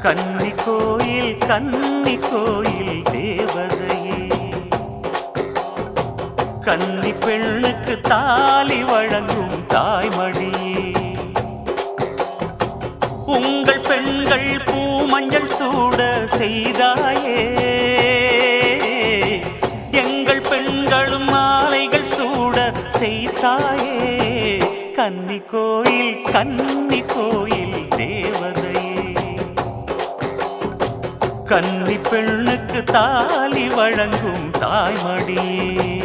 கன்னி கோயில் தேவதையே, கன்னி பெண்ணுக்கு தாலி வழங்கும் தாய்மடியே, உங்கள் பெண்கள் பூமஞ்சள் சூட செய்தாயே, எங்கள் பெண்களும் மாலைகள் சூட செய்தாயே. கன்னி கோயில் தேவதையே, கன்னி பெண்ணுக்கு தாலி வழங்கும் தாய்மடியே.